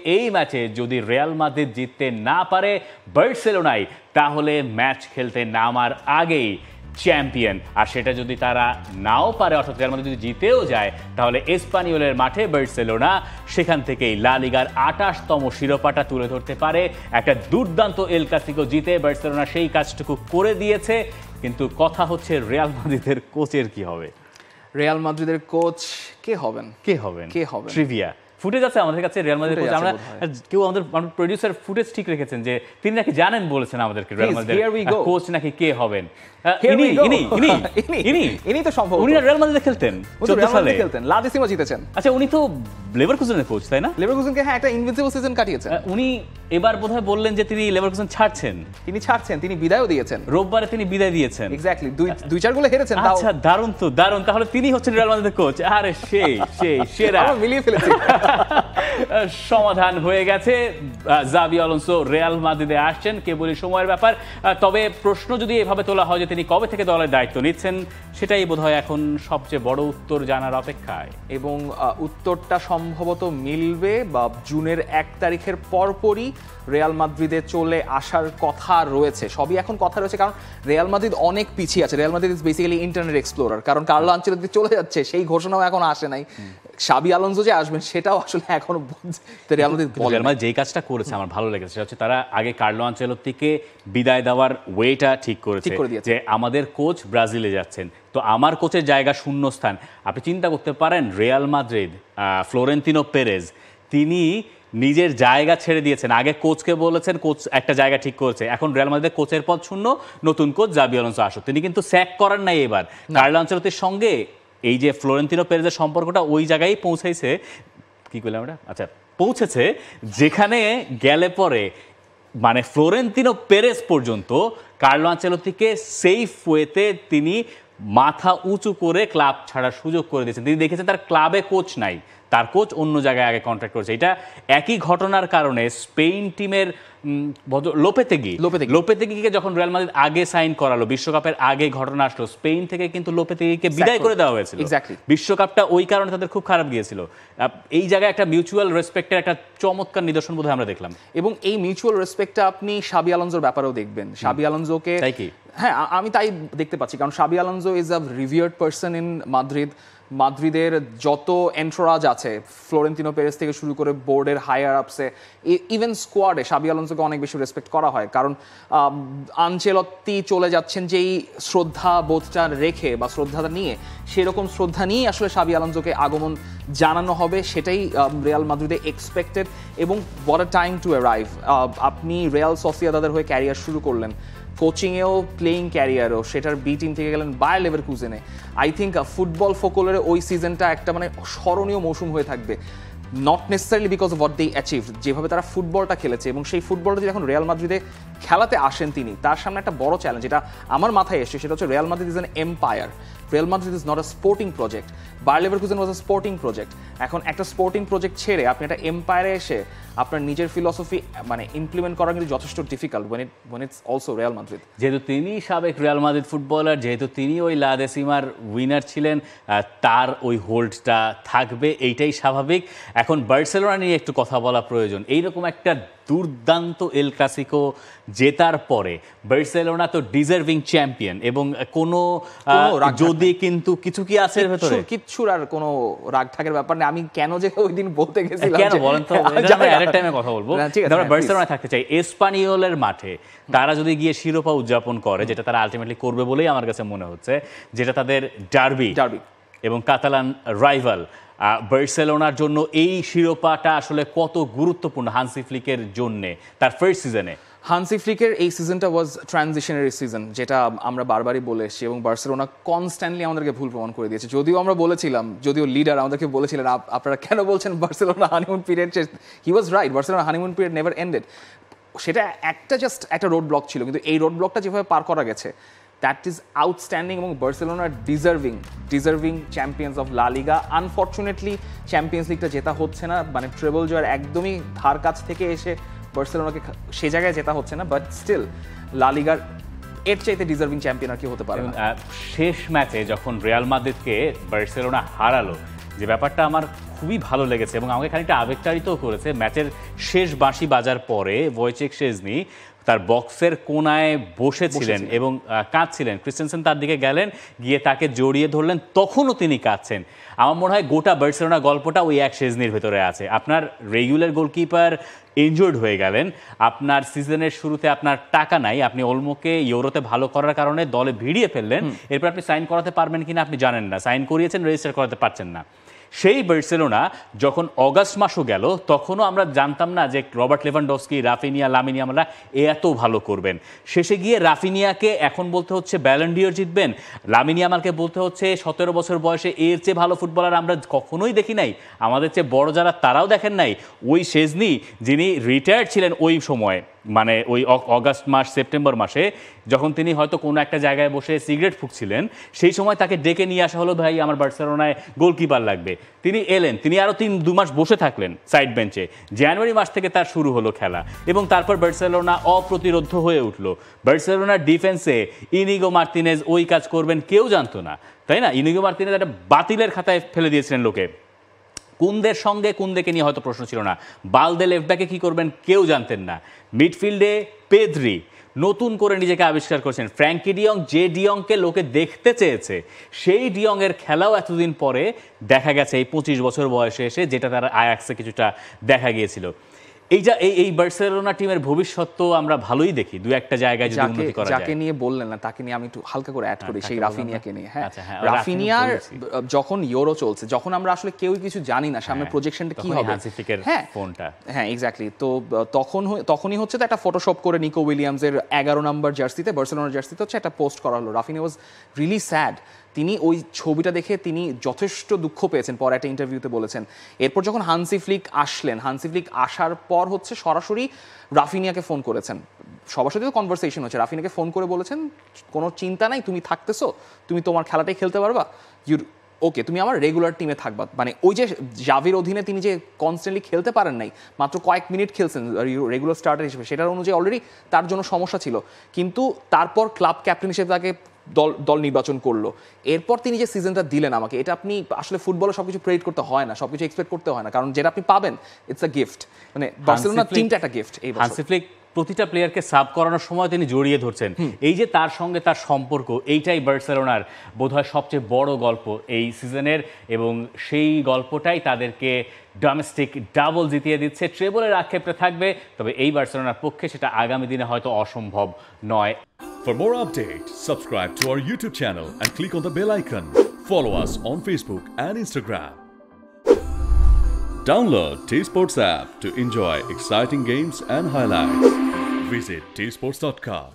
এই ম্যাচে যদি রিয়াল মাদ্রিদ জিততে না পারে বার্সেলোনায়, তাহলে ম্যাচ খেলতে নামার আগেই চ্যাম্পিয়ন। আর সেটা যদি তারা নাও পারে, অর্থাৎ রিয়াল মাদ্রিদ যদি জিতেও যায়, তাহলে এসপানিওলের মাঠে বার্সেলোনা সেখান থেকেই লা লিগার 28তম শিরোপাটা তুলে ধরতে পারে। একটা দুর্দান্ত এল ক্লাসিকো জিতে বার্সেলোনা সেই কাজটুকু করে দিয়েছে। কিন্তু কথা হচ্ছে রিয়াল মাদ্রিদের কোচের কি হবে। রিয়াল মাদ্রিদের কোচ কে হবেন? ট্রিভিয়া ফুটেজ আছে আমাদের কাছে রিয়াল মাদ্রিদের কোচ। আমরা কেউ আমাদের প্রোডিউসার ফুটেজ ঠিক রেখেছেন যে তিনি নাকি জানেন, বলেছেন আমাদেরকে রিয়াল মাদ্রিদের কোচ নাকি কে হবেন। ইনি তো সম্ভব, উনি রিয়াল মাদ্রিদে খেলতেন 14 সালে, লা লিগা জিতেছেন। আচ্ছা, উনি তো লেভারকুসেনের কোচ, তাই না? লেভারকুসেনকে একটা ইনভিনসিবল সিজন কাটিয়েছেন উনি। এবার বোধহয় বললেন যে তিনি লেভারকুসেন ছাড়ছেন। তিনি বিদায়ও দিয়েছেন, রোববারে তিনি বিদায় দিয়েছেন। এক্স্যাক্টলি, দুই চার গোলে হেরেছেন। আচ্ছা, দারুণ তো, দারুণ। তাহলে তিনি হচ্ছেন রিয়াল মাদ্রিদের কোচ। আরে সেই সেরা, আমরা মিলিয়ে ফেলেছি। সমাধান হয়ে গেছে। জাবি আলোনসো রিয়াল মাদ্রিদে আসছেন, কেবলই সময়ের ব্যাপার। তবে প্রশ্ন যদি এভাবে তোলা হয় যে তিনি কবে থেকে দলের দায়িত্ব নিচ্ছেন, সেটাই বোধহয় এখন সবচেয়ে বড় উত্তর জানার অপেক্ষায়। এবং উত্তরটা সম্ভবত মিলবে বা জুনের 1 তারিখের পরপরই রিয়াল মাদ্রিদে চলে আসার কথা রয়েছে। সবই এখন কথা রয়েছে, কারণ রিয়াল মাদ্রিদ অনেক পিছিয়ে আছে। Real Madrid is basically internet explorer, কারণ কার্লো আনচেলত্তি চলে যাচ্ছে, সেই ঘোষণাও এখন আসে নাই। শাবি আলোনসো যে আসবেন সেটাও আসলে এখনো রিয়াল মাদ্রিদ যেই কাজটা করেছে আমার ভালো লেগেছে, সেটা হচ্ছে তারা আগে কার্লো আনচেলত্তিকে বিদায় দেওয়ার ওয়েটা ঠিক করেছে, যে আমাদের কোচ ব্রাজিলে যাচ্ছেন, তো আমার কোচের জায়গা শূন্যস্থান। আপনি চিন্তা করতে পারেন রিয়াল মাদ্রিদ, ফ্লোরেন্তিনো পেরেজ, তিনি নিজের জায়গা ছেড়ে দিয়েছেন। আগে কোচকে বলেছেন, কোচ একটা জায়গা ঠিক করেছে, এখন রিয়াল মাদ্রিদের কোচের পদ শূন্য, নতুন কোচ জাবি আলোনসো আসুক। তিনি কিন্তু স্যাক করার নাই এবার। কার্লো আনচেলত্তির সঙ্গে এই যে ফ্লোরেন্তিনো পেরেজের সম্পর্কটা ওই জায়গায় পৌঁছাইছে, কি করলাম আমরা, আচ্ছা, পৌঁছেছে যেখানে গেলে পরে মানে ফ্লোরেন্তিনো পেরেজ পর্যন্ত কার্লো আনচেলত্তিকে সেফ ওয়েতে তিনি মাথা উঁচু করে ক্লাব ছাড়ার সুযোগ করে দিয়েছেন। তিনি দেখেছেন তার ক্লাবে কোচ নাই, তার কোচ অন্য জায়গায় আগে কন্ট্রাক্ট করেছে। এটা একই ঘটনার কারণে স্পেন টিমের লোপেতেগিকে যখন রিয়াল মাদ্রিদ আগে সাইন করালো, বিশ্বকাপের আগে ঘটনা আসলো, স্পেন থেকে কিন্তু লোপেতেগিকে বিদায় করে দেওয়া হয়েছিল। বিশ্বকাপটা ওই কারণে তাদের খুব খারাপ গিয়েছিল। এই জায়গায় একটা মিউচুয়াল রেসপেক্টের একটা চমৎকার নিদর্শন বোধহয় আমরা দেখলাম। এবং এই মিউচুয়াল রেসপেক্টটা আপনি শাবি আলোনসোর ব্যাপারেও দেখবেন। শাবি আলোনসোকে, হ্যাঁ, আমি তাই দেখতে পাচ্ছি, কারণ Xabi Alonso is a revered person in Madrid. মাদ্রিদের যত এন্ট্রাজ আছে, ফ্লোরেন্তিনো পেরেজ থেকে শুরু করে বোর্ডের হায়ার আপসে, ইভেন স্কোয়াডে শাবি আলোনসোকে অনেক বেশি রেসপেক্ট করা হয়। কারণ আনচেলত্তি চলে যাচ্ছেন যেই শ্রদ্ধা বোধটা রেখে বা শ্রদ্ধাটা নিয়ে, সেরকম শ্রদ্ধা নিয়েই আসলে শাবি আলোনসোকে আগমন জানানো হবে, সেটাই রিয়াল মাদ্রিদে এক্সপেক্টেড। এবং what a time to arrive. আপনি রিয়াল সোসিয়েদাদের হয়ে ক্যারিয়ার শুরু করলেন, কোচিংয়েও, প্লেয়িং ক্যারিয়ারও, সেটার বি টিম থেকে গেলেন বায়ার লেভারকুসেনে। আই থিঙ্ক ফুটবল ফোকলোরে ওই সিজনটা একটা মানে স্মরণীয় মৌসুম হয়ে থাকবে। Not necessarily because of what they achieve, যেভাবে তারা ফুটবলটা খেলেছে, এবং সেই ফুটবলটা যদি এখন রিয়াল মাদ্রিদে খেলাতে আসেন তিনি, তার সামনে একটা বড় চ্যালেঞ্জ, যেটা আমার মাথায় এসে, সেটা হচ্ছে Real Madrid is an empire. Real Madrid is not a sporting project. Bayer Leverkusen was a sporting project. এখন একটা স্পোর্টিং প্রজেক্ট ছেড়ে আপনি একটা এম্পায়ারে এসে আপনার নিজের ফিলসফি মানে ইমপ্লিমেন্ট করা কিন্তু যথেষ্ট difficult when it's also Real Madrid. যেহেতু তিনি সাবেক রিয়াল মাদ্রিদ ফুটবলার, যেহেতু তিনি ওই লা দেসিমার উইনার ছিলেন, তার ওই হোল্ডটা থাকবে, এইটাই স্বাভাবিক। এখন বার্সেলোনা নিয়ে একটু কথা বলা প্রয়োজন। এইরকম একটা দুর্দান্ত এল ক্লাসিকো জেতার পরে বার্সেলোনা তো ডিজার্ভিং চ্যাম্পিয়ন, এবং কোনো যদি কিন্তু কিছু কি আছে ভেতরে, কিচ্ছুর আর কোনো রাগ ঠাকের ব্যাপার নেই। আমি কেন যে ওই দিন বলতে গেছিলাম, কেন বলেন তো, আমরা আরেক টাইমে কথা বলবো। আমরা বার্সেলোনা থাকতে চাই এসপানিওলের মাঠে, তারা যদি গিয়ে শিরোপা উদযাপন করে, যেটা তারা আলটিমেটলি করবে বলেই আমার কাছে মনে হচ্ছে, যেটা তাদের ডার্বি এবং কাতালান রাইভাল, বার্সেলোনার জন্য এই শিরোপাটা আসলে কত গুরুত্বপূর্ণ হান্সি ফ্লিকের জন্যে তার ফার্স্ট সিজনে। হান্সি ফ্লিকের এই সিজনটা ওয়াজ ট্রানজিশনারি সিজন, যেটা আমরা বারবারই বলে এসেছি, এবং বার্সেলোনা কনস্ট্যান্টলি আমাদেরকে ভুল প্রমাণ করে দিয়েছে। যদিও আমরা বলেছিলাম, যদিও লিডার আমাদেরকে বলেছিলেন আপনারা কেন বলছেন বার্সেলোনা হানিমুন পিরিয়ড শেষ, he was right, Barcelona honeymoon period never ended. সেটা জাস্ট একটা রোড ব্লক ছিল, কিন্তু এই রোড ব্লকটা যেভাবে পার করা গেছে, দ্যাট ইজ আউটস্ট্যান্ডিং। এবং বার্সেলোনার ডিজার্ভিং চ্যাম্পিয়ন্স অফ লা লিগা। আনফর্চুনেটলি চ্যাম্পিয়ন্স লিগটা জেতা হচ্ছে না, মানে ট্রেবল জয়ের একদমই ধার কাছ থেকে এসে বার্সেলোনাকে সে জায়গায় জেতা হচ্ছে না, বাট স্টিল লা লিগার এর চাইতে ডিজার্ভিং চ্যাম্পিয়ন আর কি হতে পারে। শেষ ম্যাচে যখন রিয়াল মাদ্রিদকে বার্সেলোনা হারালো, যে ব্যাপারটা আমার খুবই ভালো লেগেছে এবং আমাকে খানিকটা আবেগতাড়িতও করেছে। ম্যাচের শেষ বাঁশি বাজার পরে ভয়েচেক শেজনি তার বক্সের কোনায় বসেছিলেন এবং কাঁদছিলেন। ক্রিস্টেনসেন তার দিকে গেলেন, গিয়ে তাকে জড়িয়ে ধরলেন, তখনও তিনি কাঁদছেন। আমার মনে হয় গোটা বার্সেলোনা গল্পটা ওই এক শেজনির ভেতরে আছে। আপনার রেগুলার গোলকিপার ইনজুর্ড হয়ে গেলেন, আপনার সিজনের শুরুতে আপনার টাকা নাই, আপনি অলমোকে ইউরোতে ভালো করার কারণে দলে ভিড়িয়ে ফেললেন, এরপর আপনি সাইন করাতে পারবেন কিনা আপনি জানেন না, সাইন করিয়েছেন, রেজিস্টার করাতে পারছেন না। সেই বার্সেলোনা যখন অগাস্ট মাসও গেল তখনও আমরা জানতাম না যে রবার্ট লেভানডস্কি, রাফিনিয়া, লামিন ইয়ামালরা এত ভালো করবেন। শেষে গিয়ে রাফিনিয়াকে এখন বলতে হচ্ছে ব্যালন ডিওর জিতবেন, লামিন ইয়ামালকে বলতে হচ্ছে 17 বছর বয়সে এর চেয়ে ভালো ফুটবলার আমরা কখনোই দেখি নাই, আমাদের চেয়ে বড় যারা তারাও দেখেন নাই। ওই শেজনি যিনি রিটায়ার্ড ছিলেন ওই সময়, মানে ওই অগাস্ট মাস সেপ্টেম্বর মাসে যখন তিনি হয়তো কোনো একটা জায়গায় বসে সিগারেট ফুঁকছিলেন, সেই সময় তাকে ডেকে নিয়ে আসা হলো, ভাই আমার বার্সেলোনায় গোলকিপার লাগবে। তিনি এলেন, তিনি আরও 2 মাস বসে থাকলেন সাইড বেঞ্চে। জানুয়ারি মাস থেকে তার শুরু হলো খেলা এবং তারপর বার্সেলোনা অপ্রতিরোধ্য হয়ে উঠলো। বার্সেলোনার ডিফেন্সে ইনিগো মার্তিনেজ ওই কাজ করবেন কেউ জানতো না, তাই না? ইনিগো মার্তিনেজ একটা বাতিলের খাতায় ফেলে দিয়েছিলেন লোকে। কুন্দের সঙ্গে কুন্দেকে নিয়ে হয়তো প্রশ্ন ছিল না, বালদে লেফট ব্যাকে কী করবেন কেউ জানতেন না। মিডফিল্ডে পেদ্রি নতুন করে নিজেকে আবিষ্কার করেছেন। ফ্র্যাঙ্কি ডিয়ং, যে ডিয়ংকে লোকে দেখতে চেয়েছে, সেই ডিয়ংয়ের খেলাও এতদিন পরে দেখা গেছে এই 25 বছর বয়সে এসে, যেটা তার আয়াক্সে কিছুটা দেখা গিয়েছিল। এই বার্সেলোনা টিমের ভবিষ্যৎ তো আমরা ভালোই দেখি, দু একটা জায়গায় যদি উন্নতি করা যায়। যাকে নিয়ে বললেন না তাকে নিয়ে আমি একটু হালকা করে অ্যাড করি, সেই রাফিনিয়াকে নিয়ে। হ্যাঁ, রাফিনিয়ার যখন ইউরো চলছে, যখন আমরা আসলে কেউই কিছু জানি না সামনে প্রজেকশনটা কি হবে, হ্যাঁ এক্স্যাক্টলি, তো তখনই হচ্ছে তো একটা ফটোশপ করে নিকো উইলিয়ামসের 11 নম্বর জার্সিতে, বার্সেলোনার জার্সিতে হচ্ছে একটা পোস্ট করা হলো। Raphinha was really sad. তিনি ওই ছবিটা দেখে তিনি যথেষ্ট দুঃখ পেয়েছেন, পরে একটা ইন্টারভিউতে বলেছেন। এরপর যখন হান্সি ফ্লিক আসলেন, হান্সি ফ্লিক আসার পর হচ্ছে সরাসরি রাফিনিয়াকে ফোন করেছেন, সবার সাথে তো কনভারসেশন হচ্ছে, রাফিনিয়াকে ফোন করে বলেছেন কোনো চিন্তা নাই, তুমি থাকতেছো, তুমি তোমার খেলাটাই খেলতে পারবা, ওকে তুমি আমার রেগুলার টিমে থাকবা। মানে ওই যে জাভির অধীনে তিনি যে কনস্ট্যান্টলি খেলতে পারেন নাই, মাত্র কয়েক মিনিট খেলছেন রেগুলার স্টার্টার হিসেবে, সেটার অনুযায়ী অলরেডি তার জন্য সমস্যা ছিল। কিন্তু তারপর ক্লাব ক্যাপ্টেন হিসেবে তাকে দল নির্বাচন করলো। এরপর তিনি যে সিজনটা দিলেন আমাকে, এটা আপনি আসলে ফুটবলে সবকিছু প্রেডিক্ট করতে হয় না, সবকিছু এক্সপেক্ট করতে হয় না, কারণ যেটা আপনি পাবেন ইটস আ গিফট। মানে বার্সেলোনা টিমটা একটা গিফট। এই হান্সি ফ্লিক প্রতিটা প্লেয়ারকে সাব করানোর সময় তিনি জড়িয়ে ধরছেন। এই যে তার সঙ্গে তার সম্পর্ক, এইটাই বার্সেলোনার বোধহয় সবচেয়ে বড় গল্প এই সিজনের, এবং সেই গল্পটাই তাদেরকে ডোমেস্টিক ডাবল জিতিয়ে দিচ্ছে। ট্রেবলের আক্ষেপটা থাকবে, তবে এই বার্সেলোনার পক্ষে সেটা আগামী দিনে হয়তো অসম্ভব নয়। For more updates, subscribe to our YouTube channel and click on the bell icon. Follow us on Facebook and Instagram. Download T-Sports app to enjoy exciting games and highlights. Visit tsports.com.